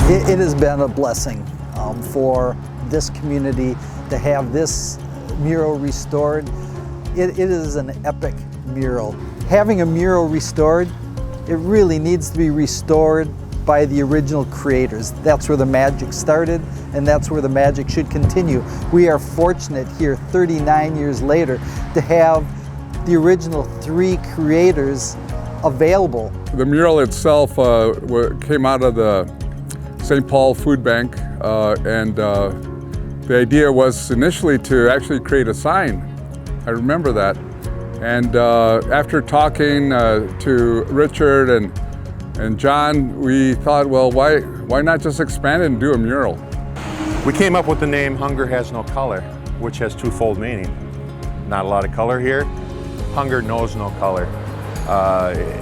It has been a blessing for this community to have this mural restored. It is an epic mural. Having a mural restored, it really needs to be restored by the original creators. That's where the magic started, and that's where the magic should continue. We are fortunate here 39 years later to have the original 3 creators available. The mural itself came out of the St. Paul Food Bank, and the idea was initially to actually create a sign. I remember that. And after talking to Richard and John, we thought, well, why not just expand it and do a mural? We came up with the name Hunger Has No Color, which has twofold meaning. Not a lot of color here. Hunger knows no color.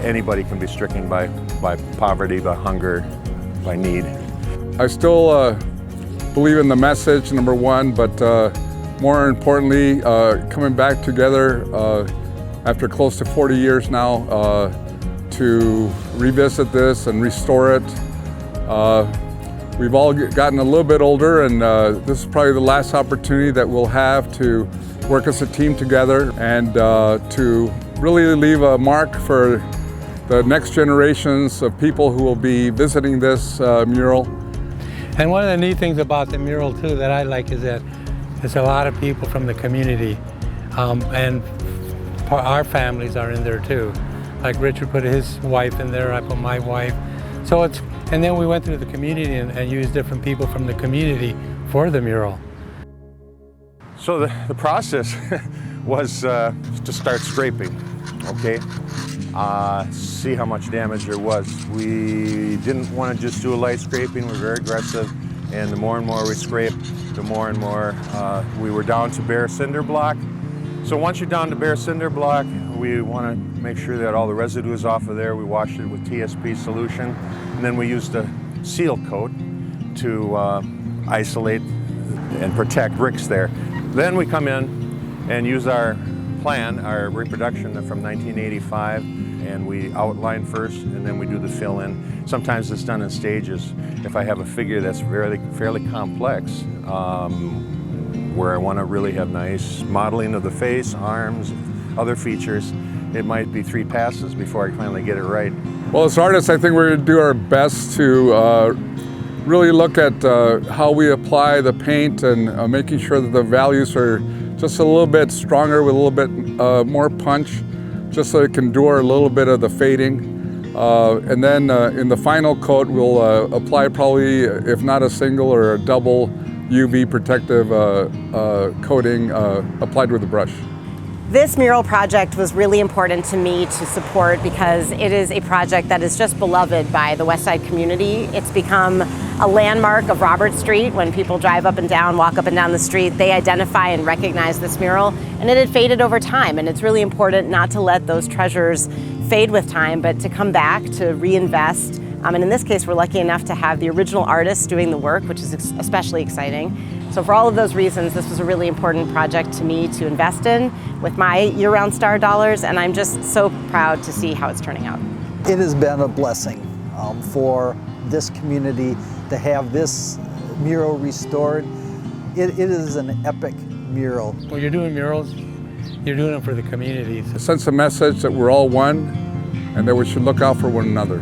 Anybody can be stricken by poverty, by hunger, by need. I still believe in the message, number one, but more importantly, coming back together after close to 40 years now to revisit this and restore it. We've all gotten a little bit older, and this is probably the last opportunity that we'll have to work as a team together and to really leave a mark for the next generations of people who will be visiting this mural. And one of the neat things about the mural too that I like is that there's a lot of people from the community, and our families are in there too. Like Richard put his wife in there, I put my wife. So and then we went through the community and used different people from the community for the mural. So the process was to start scraping, okay? See how much damage there was. We didn't want to just do a light scraping, we were very aggressive, and the more and more we scraped, the more and more we were down to bare cinder block. So once you're down to bare cinder block, we want to make sure that all the residue is off of there. We washed it with TSP solution, and then we used a seal coat to isolate and protect bricks there. Then we come in and use our plan, our reproduction from 1985, and we outline first, and then we do the fill in. Sometimes it's done in stages. If I have a figure that's fairly complex, where I want to really have nice modeling of the face, arms, other features, it might be 3 passes before I finally get it right. Well, as artists, I think we're going to do our best to really look at how we apply the paint and making sure that the values are just a little bit stronger with a little bit more punch, just so it can endure a little bit of the fading. And then in the final coat, we'll apply probably, if not a single or a double UV protective coating applied with a brush. This mural project was really important to me to support because it is a project that is just beloved by the West Side community. It's become a landmark of Robert Street. When people drive up and down, walk up and down the street, they identify and recognize this mural, and it had faded over time, and it's really important not to let those treasures fade with time, but to come back, to reinvest. And in this case, we're lucky enough to have the original artist doing the work, which is especially exciting. So for all of those reasons, this was a really important project to me to invest in with my year-round STAR dollars, and I'm just so proud to see how it's turning out. It has been a blessing for this community to have this mural restored. It is an epic mural. When you're doing murals, you're doing them for the community. It sends a message that we're all one and that we should look out for one another.